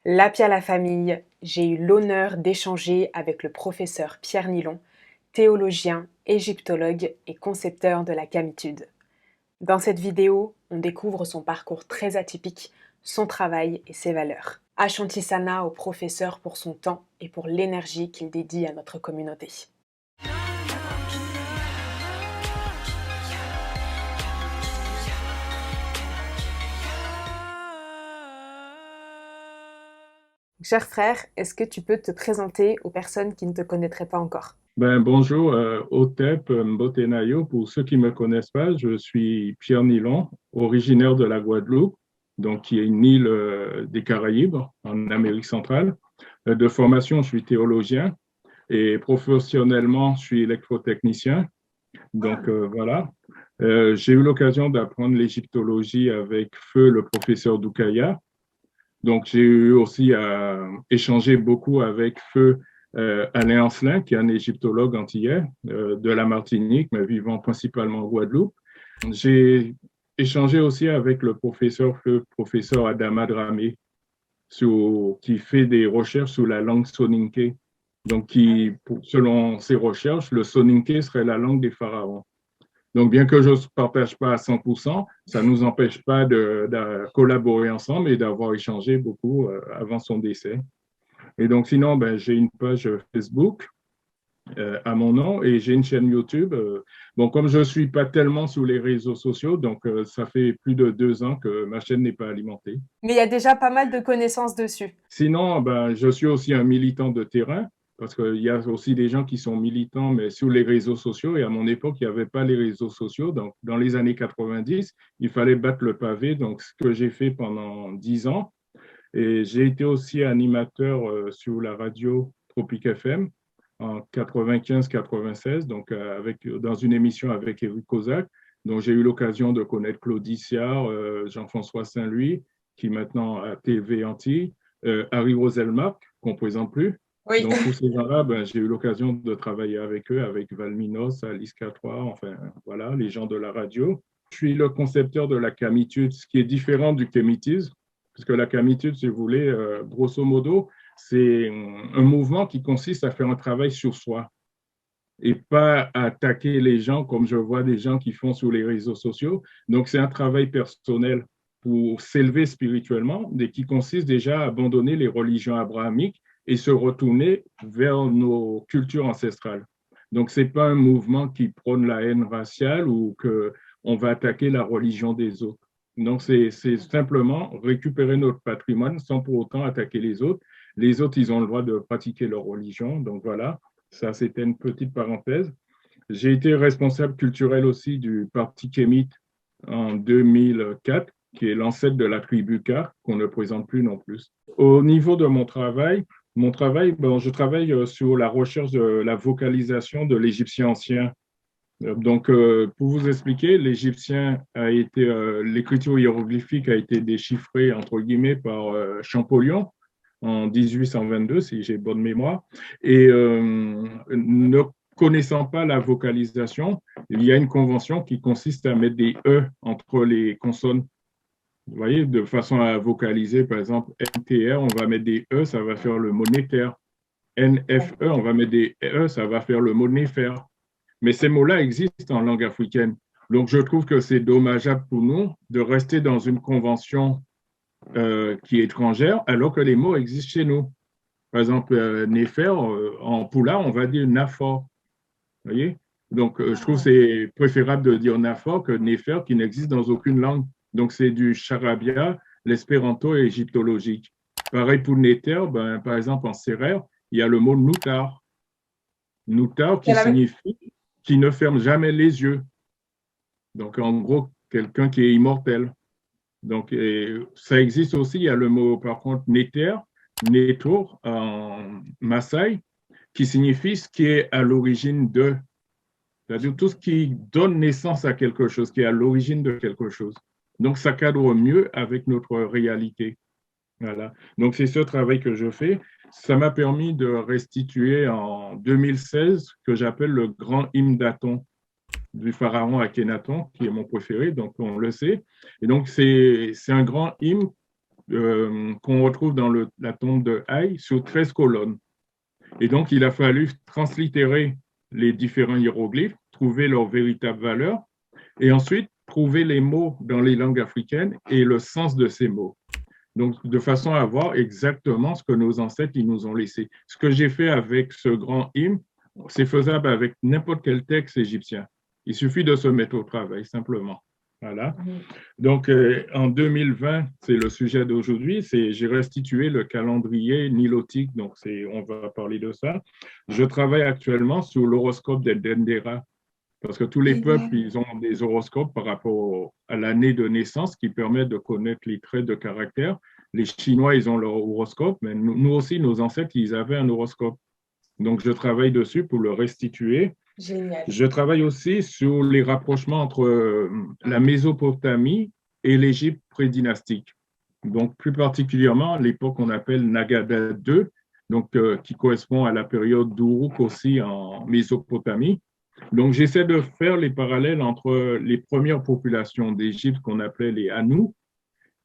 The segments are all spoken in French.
Lapia la famille, j'ai eu l'honneur d'échanger avec le professeur Pierre Nilon, théologien, égyptologue et concepteur de la camitude. Dans cette vidéo, on découvre son parcours très atypique, son travail et ses valeurs. Ashanti-Sana au professeur pour son temps et pour l'énergie qu'il dédie à notre communauté. Cher frère, est-ce que tu peux te présenter aux personnes qui ne te connaîtraient pas encore? Bonjour, Otep Mbotenayo. Pour ceux qui ne me connaissent pas, je suis Pierre Nilon, originaire de la Guadeloupe, donc qui est une île des Caraïbes en Amérique centrale. De formation, je suis théologien et professionnellement, je suis électrotechnicien. Donc voilà. J'ai eu l'occasion d'apprendre l'égyptologie avec feu le professeur Doukaya. Donc, j'ai eu aussi à échanger beaucoup avec feu Alain Ancelin, qui est un égyptologue antillais de la Martinique, mais vivant principalement en Guadeloupe. J'ai échangé aussi avec le professeur feu, professeur Adama Dramé, qui fait des recherches sur la langue soninké. Donc, selon ses recherches, le soninké serait la langue des pharaons. Donc, bien que je ne partage pas à 100%, ça ne nous empêche pas de collaborer ensemble et d'avoir échangé beaucoup avant son décès. Et donc, sinon, j'ai une page Facebook à mon nom et j'ai une chaîne YouTube. Bon, comme je ne suis pas tellement sur les réseaux sociaux, donc ça fait plus de 2 ans que ma chaîne n'est pas alimentée. Mais il y a déjà pas mal de connaissances dessus. Sinon, je suis aussi un militant de terrain parce qu'il y a aussi des gens qui sont militants, mais sur les réseaux sociaux. Et à mon époque, il n'y avait pas les réseaux sociaux. Donc, dans les années 90, il fallait battre le pavé. Donc, ce que j'ai fait pendant 10 ans. Et j'ai été aussi animateur sur la radio Tropique FM en 95-96, donc dans une émission avec Eric Kozak. Donc, j'ai eu l'occasion de connaître Claude Issard, Jean-François Saint-Louis, qui est maintenant à TV Antilles, Harry Roselmack, qu'on ne présente plus. Oui. Donc, tous ces gens-là, j'ai eu l'occasion de travailler avec eux, avec Valminos, Alice K3, enfin, voilà, les gens de la radio. Je suis le concepteur de la camitude, ce qui est différent du kémitisme, parce que la camitude, si vous voulez, grosso modo, c'est un mouvement qui consiste à faire un travail sur soi et pas attaquer les gens comme je vois des gens qui font sur les réseaux sociaux. Donc, c'est un travail personnel pour s'élever spirituellement et qui consiste déjà à abandonner les religions abrahamiques et se retourner vers nos cultures ancestrales. Donc, ce n'est pas un mouvement qui prône la haine raciale ou qu'on va attaquer la religion des autres. Donc, c'est simplement récupérer notre patrimoine sans pour autant attaquer les autres. Les autres, ils ont le droit de pratiquer leur religion. Donc, voilà. Ça, c'était une petite parenthèse. J'ai été responsable culturel aussi du Parti Kémite en 2004, qui est l'ancêtre de la tribu K, qu'on ne présente plus non plus. Au niveau de je travaille sur la recherche de la vocalisation de l'égyptien ancien. Donc, pour vous expliquer, l'écriture hiéroglyphique a été déchiffrée, entre guillemets, par Champollion en 1822, si j'ai bonne mémoire. Et ne connaissant pas la vocalisation, il y a une convention qui consiste à mettre des E entre les consonnes. Vous voyez, de façon à vocaliser, par exemple, NTR, on va mettre des E, ça va faire le mot néther. NFE, on va mettre des E, ça va faire le mot néfer. Mais ces mots-là existent en langue africaine. Donc, je trouve que c'est dommageable pour nous de rester dans une convention qui est étrangère, alors que les mots existent chez nous. Par exemple, néfer, en poula, on va dire nafor. Vous voyez? Donc, je trouve que c'est préférable de dire nafor que néfer, qui n'existe dans aucune langue. Donc, c'est du charabia, l'espéranto et égyptologique. Pareil pour néther, par exemple, en sérère, il y a le mot noutar. Noutar qui signifie qui ne ferme jamais les yeux. Donc, en gros, quelqu'un qui est immortel. Donc, ça existe aussi. Il y a le mot, par contre, néter, nétour en Maasai, qui signifie ce qui est à l'origine de. C'est-à-dire tout ce qui donne naissance à quelque chose, qui est à l'origine de quelque chose. Donc, ça cadre mieux avec notre réalité. Voilà. Donc, c'est ce travail que je fais. Ça m'a permis de restituer en 2016 que j'appelle le grand hymne d'Aton du pharaon Akhenaton, qui est mon préféré, donc on le sait. Et donc, c'est un grand hymne qu'on retrouve dans la tombe de Haï sur 13 colonnes. Et donc, il a fallu translittérer les différents hiéroglyphes, trouver leur véritable valeur, et ensuite trouver les mots dans les langues africaines et le sens de ces mots. Donc, de façon à voir exactement ce que nos ancêtres ils nous ont laissé. Ce que j'ai fait avec ce grand hymne, c'est faisable avec n'importe quel texte égyptien. Il suffit de se mettre au travail, simplement. Voilà. Donc, en 2020, c'est le sujet d'aujourd'hui, j'ai restitué le calendrier nilotique, donc on va parler de ça. Je travaille actuellement sur l'horoscope des Dendera, parce que tous les peuples, ils ont des horoscopes par rapport à l'année de naissance qui permettent de connaître les traits de caractère. Les Chinois, ils ont leur horoscope, mais nous aussi, nos ancêtres, ils avaient un horoscope. Donc, je travaille dessus pour le restituer. Génial. Je travaille aussi sur les rapprochements entre la Mésopotamie et l'Égypte prédynastique. Donc, plus particulièrement, l'époque qu'on appelle Nagada II, donc, qui correspond à la période d'Uruk aussi en Mésopotamie. Donc, j'essaie de faire les parallèles entre les premières populations d'Égypte qu'on appelait les Hanous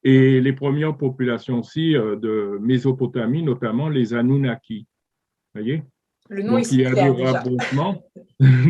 et les premières populations aussi de Mésopotamie, notamment les Anunnaki. Vous voyez? Le nom, il Donc, il y a des s'éclaire déjà. rapprochements.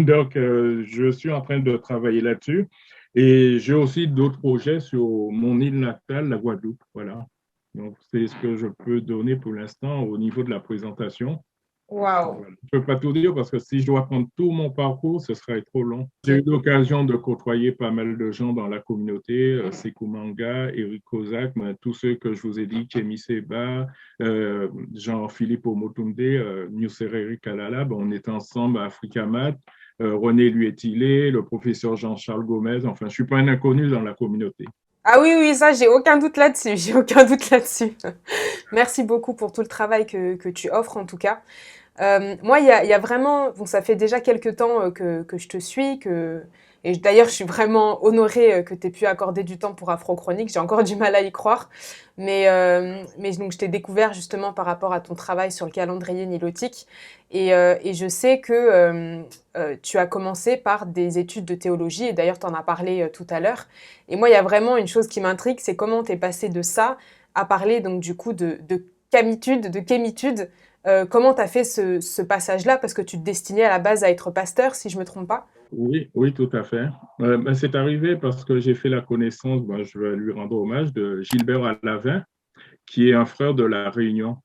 Donc, je suis en train de travailler là-dessus. Et j'ai aussi d'autres projets sur mon île natale, la Guadeloupe. Voilà. Donc, c'est ce que je peux donner pour l'instant au niveau de la présentation. Waouh. Voilà. Je ne peux pas tout dire parce que si je dois prendre tout mon parcours, ce serait trop long. J'ai eu l'occasion de côtoyer pas mal de gens dans la communauté, Sekou Manga, Eric Kozak, tous ceux que je vous ai dit, Kémy Seba, Jean-Philippe Omotunde, Nussereri Kalala, on était ensemble à Africamat, René Luetilé, le professeur Jean-Charles Gomez, enfin, je ne suis pas un inconnu dans la communauté. Ah oui, oui, ça, j'ai aucun doute là-dessus. J'ai aucun doute là-dessus. Merci beaucoup pour tout le travail que tu offres, en tout cas. Moi, il y a vraiment, bon, ça fait déjà quelques temps que je te suis, et d'ailleurs, je suis vraiment honorée que tu aies pu accorder du temps pour Afro-Chronique. J'ai encore du mal à y croire, mais donc je t'ai découvert justement par rapport à ton travail sur le calendrier nilotique, et je sais que tu as commencé par des études de théologie, et d'ailleurs, tu en as parlé tout à l'heure. Et moi, il y a vraiment une chose qui m'intrigue, c'est comment tu es passé de ça à parler donc du coup de camitude, de kémitude. Comment tu as fait ce passage-là? Parce que tu te destinais à la base à être pasteur, si je ne me trompe pas. Oui, oui, tout à fait. C'est arrivé parce que j'ai fait la connaissance, je vais lui rendre hommage, de Gilbert Alavin, qui est un frère de La Réunion.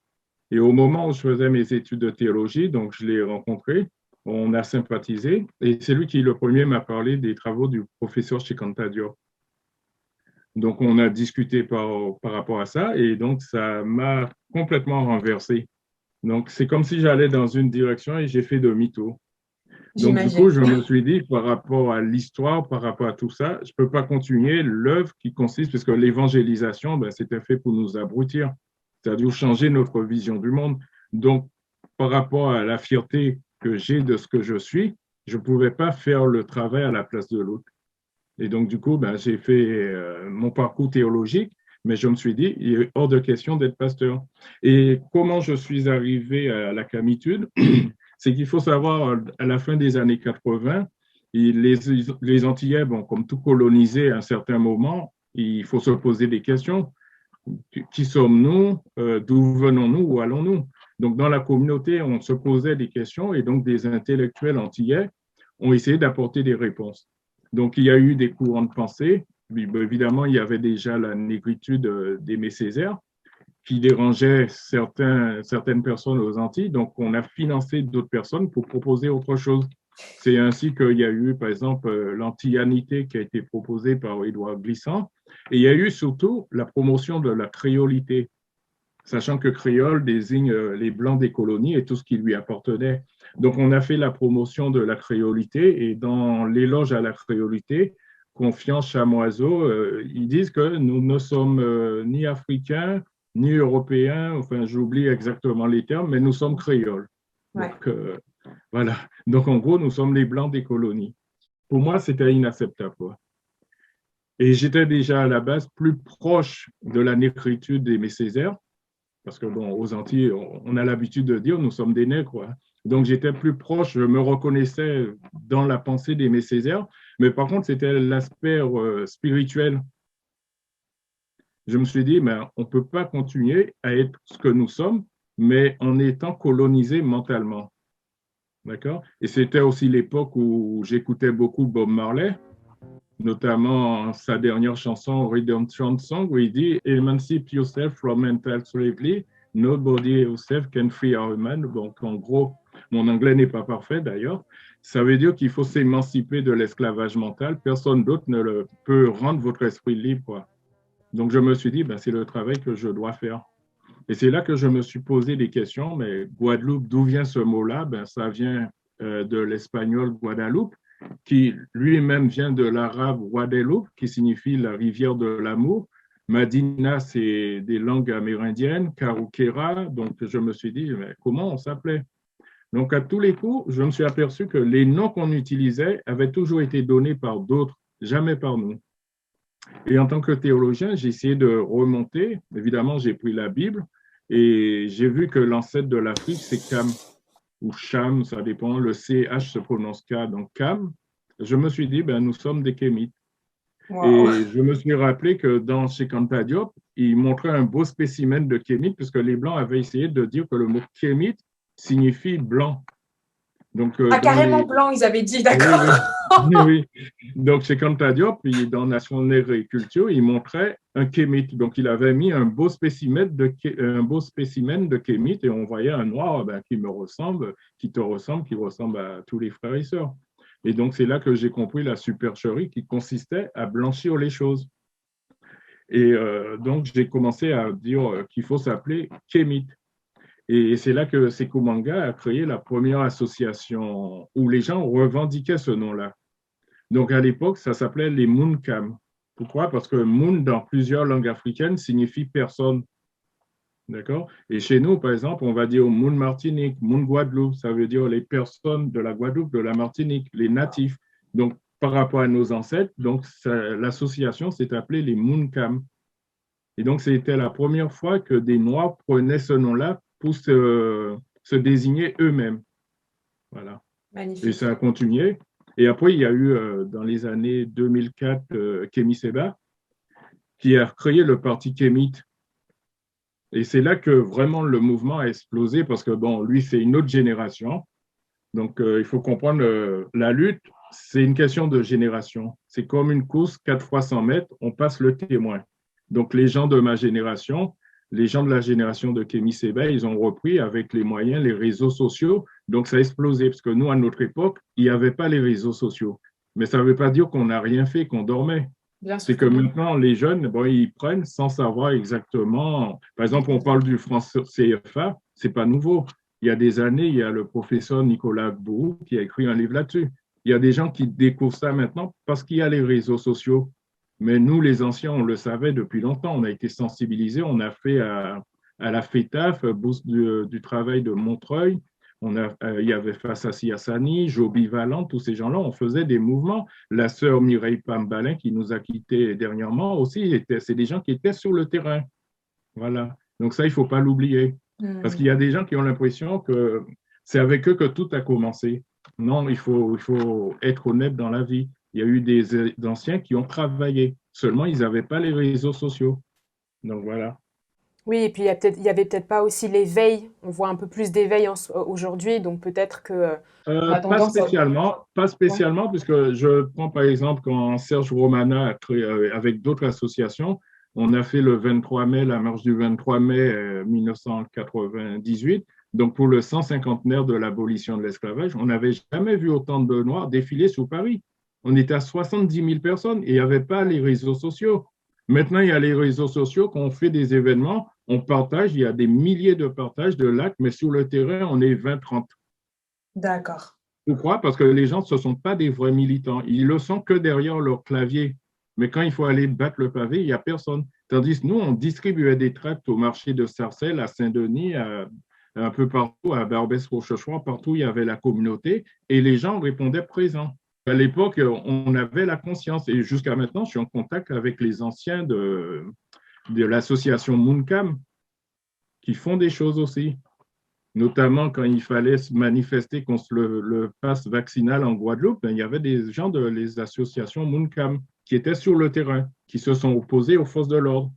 Et au moment où je faisais mes études de théologie, donc je l'ai rencontré, on a sympathisé, et c'est lui qui, le premier, m'a parlé des travaux du professeur Chikanta Diop. Donc, on a discuté par rapport à ça, et donc ça m'a complètement renversé. Donc, c'est comme si j'allais dans une direction et j'ai fait demi-tour. Donc, du coup, J'imagine. je me suis dit, par rapport à l'histoire, par rapport à tout ça, je ne peux pas continuer l'œuvre qui consiste, parce que l'évangélisation, c'était fait pour nous abrutir, c'est-à-dire changer notre vision du monde. Donc, par rapport à la fierté que j'ai de ce que je suis, je ne pouvais pas faire le travail à la place de l'autre. Et donc, du coup, j'ai fait mon parcours théologique, mais je me suis dit, il est hors de question d'être pasteur. Et comment je suis arrivé à la camitude? C'est qu'il faut savoir, à la fin des années 80, les Antillais, comme tout colonisé à un certain moment, il faut se poser des questions. Qui sommes-nous? D'où venons-nous? Où allons-nous? Donc, dans la communauté, on se posait des questions et donc des intellectuels antillais ont essayé d'apporter des réponses. Donc, il y a eu des courants de pensée. Évidemment, il y avait déjà la négritude d'Aimé Césaire qui dérangeait certaines personnes aux Antilles. Donc, on a financé d'autres personnes pour proposer autre chose. C'est ainsi qu'il y a eu, par exemple, l'antillanité qui a été proposée par Édouard Glissant. Et il y a eu surtout la promotion de la créolité, sachant que créole désigne les blancs des colonies et tout ce qui lui appartenait. Donc, on a fait la promotion de la créolité et dans l'éloge à la créolité, Confiance Chamoiseau, ils disent que nous ne sommes ni africains, ni européens, enfin, j'oublie exactement les termes, mais nous sommes créoles. Ouais. Donc, voilà. Donc, en gros, nous sommes les blancs des colonies. Pour moi, c'était inacceptable. Et j'étais déjà à la base plus proche de la négritude d'Aimé Césaire, parce que, aux Antilles, on a l'habitude de dire nous sommes des nègres. Donc, j'étais plus proche, je me reconnaissais dans la pensée d'Aimé Césaire, mais par contre, c'était l'aspect spirituel. Je me suis dit, ben, on ne peut pas continuer à être ce que nous sommes, mais en étant colonisé mentalement. D'accord? Et c'était aussi l'époque où j'écoutais beaucoup Bob Marley, notamment sa dernière chanson, Redemption Song, où il dit Emancipate yourself from mental slavery, nobody yourself can free our man. Donc, en gros, mon anglais n'est pas parfait d'ailleurs. Ça veut dire qu'il faut s'émanciper de l'esclavage mental. Personne d'autre ne peut rendre votre esprit libre, quoi. Donc, je me suis dit, ben, c'est le travail que je dois faire. Et c'est là que je me suis posé des questions, mais Guadeloupe, d'où vient ce mot-là? Ben, ça vient de l'espagnol Guadeloupe, qui lui-même vient de l'arabe Guadeloupe, qui signifie la rivière de l'amour. Madina, c'est des langues amérindiennes, Karuquera, donc je me suis dit, mais comment on s'appelait? Donc à tous les coups, je me suis aperçu que les noms qu'on utilisait avaient toujours été donnés par d'autres, jamais par nous. Et en tant que théologien, j'ai essayé de remonter. Évidemment, j'ai pris la Bible et j'ai vu que l'ancêtre de l'Afrique, c'est Cam ou Cham, ça dépend. Le CH se prononce K, donc Cam. Je me suis dit, ben, nous sommes des Kémites. Waouh! Et je me suis rappelé que dans chez Kanta Diop, il montrait un beau spécimen de Kémite, puisque les Blancs avaient essayé de dire que le mot Kémite signifie blanc. Donc, Ah, dans carrément les, blanc, ils avaient dit, oui, d'accord. oui. Oui, oui. Donc, chez Kanta Diop, dans Nation Agriculture, il montrait un kémite. Donc, il avait mis un beau spécimen de kémite et on voyait un noir ben, qui me ressemble, qui te ressemble, qui ressemble à tous les frères et sœurs. Et donc, c'est là que j'ai compris la supercherie qui consistait à blanchir les choses. Et donc, j'ai commencé à dire qu'il faut s'appeler kémite. Et c'est là que Sekou Manga a créé la première association où les gens revendiquaient ce nom-là. Donc, à l'époque, ça s'appelait les Moonkam. Pourquoi? Parce que Moon, dans plusieurs langues africaines, signifie personne. D'accord? Et chez nous, par exemple, on va dire Moon Martinique, Moon Guadeloupe, ça veut dire les personnes de la Guadeloupe, de la Martinique, les natifs. Donc, par rapport à nos ancêtres, donc l'association s'est appelée les Moonkam. Et donc, c'était la première fois que des Noirs prenaient ce nom-là pour se désigner eux-mêmes. Voilà. Et Magnifique. ça a continué. Et après, il y a eu, dans les années 2004, Kémy Séba, qui a créé le parti Kémite. Et c'est là que vraiment le mouvement a explosé parce que, bon, lui, c'est une autre génération. Donc, il faut comprendre, la lutte, c'est une question de génération. C'est comme une course, 4 fois 100 mètres, on passe le témoin. Donc, les gens de ma génération, les gens de la génération de Kémy Séba, ils ont repris avec les moyens, les réseaux sociaux. Donc, ça a explosé parce que nous, à notre époque, il n'y avait pas les réseaux sociaux. Mais ça ne veut pas dire qu'on n'a rien fait, qu'on dormait. Bien C'est sûr que que non. maintenant, les jeunes, bon, ils prennent sans savoir exactement. Par exemple, on parle du franc CFA, c'est pas nouveau. Il y a des années, il y a le professeur Nicolas Bourou qui a écrit un livre là-dessus. Il y a des gens qui découvrent ça maintenant parce qu'il y a les réseaux sociaux. Mais nous, les anciens, on le savait depuis longtemps. On a été sensibilisés. On a fait à la FETAF, bourse du travail de Montreuil. Il y avait Fassassi Hassani, Joby Valente, tous ces gens-là. On faisait des mouvements. La sœur Mireille Pambalin, qui nous a quittés dernièrement aussi, c'est des gens qui étaient sur le terrain. Voilà. Donc ça, il ne faut pas l'oublier. Parce qu'il y Hmm. a des gens qui ont l'impression que c'est avec eux que tout a commencé. Non, il faut être honnête dans la vie. Il y a eu des anciens qui ont travaillé. Seulement, ils n'avaient pas les réseaux sociaux. Donc voilà. Oui, et puis il y avait peut-être pas aussi l'éveil. On voit un peu plus d'éveil aujourd'hui, donc peut-être que on a Pas tendance à... spécialement, pas Ouais. spécialement, puisque je prends par exemple quand Serge Romana a créé, avec d'autres associations, on a fait le 23 mai, la marche du 23 mai 1998, donc pour le 150e de l'abolition de l'esclavage, on n'avait jamais vu autant de Noirs défiler sous Paris. On était à 70 000 personnes et il n'y avait pas les réseaux sociaux. Maintenant, il y a les réseaux sociaux, quand on fait des événements, on partage, il y a des milliers de partages de l'acte, mais sur le terrain, on est 20-30. D'accord. Pourquoi? Parce que les gens, ce ne sont pas des vrais militants. Ils le sont que derrière leur clavier. Mais quand il faut aller battre le pavé, il n'y a personne. Tandis que nous, on distribuait des tracts au marché de Sarcelles, à Saint-Denis, un peu partout, à Barbès-Rochechouart, partout, il y avait la communauté et les gens répondaient présents. À l'époque, on avait la conscience et jusqu'à maintenant, je suis en contact avec les anciens de l'association Mooncam qui font des choses aussi, notamment quand il fallait se manifester contre le pass vaccinal en Guadeloupe, ben, il y avait des gens de les associations Mooncam qui étaient sur le terrain, qui se sont opposés aux forces de l'ordre.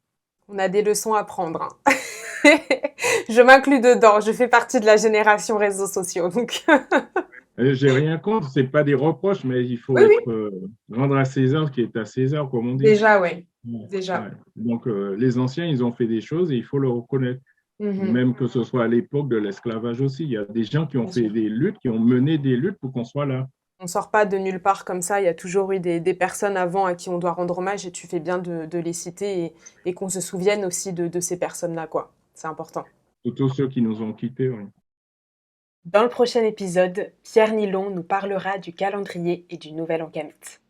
On a des leçons à prendre, hein. Je m'inclus dedans, je fais partie de la génération réseaux sociaux, donc J'ai rien contre, c'est pas des reproches, mais il faut oui, oui, être rendre à César ce qui est à César, comme on dit. déjà, ouais, Ouais, déjà. ouais. Donc, les anciens, ils ont fait des choses et il faut le reconnaître. Mhm, Même que ce soit à l'époque de l'esclavage aussi. Il y a des gens qui ont bien sûr. fait des luttes, qui ont mené des luttes pour qu'on soit là. On sort pas de nulle part comme ça, il y a toujours eu des personnes avant à qui on doit rendre hommage et tu fais bien de les citer et qu'on se souvienne aussi de ces personnes-là, quoi. C'est important. Tous ceux qui nous ont quittés. Oui. Dans le prochain épisode, Pierre Nilon nous parlera du calendrier et du Nouvel An Kamite.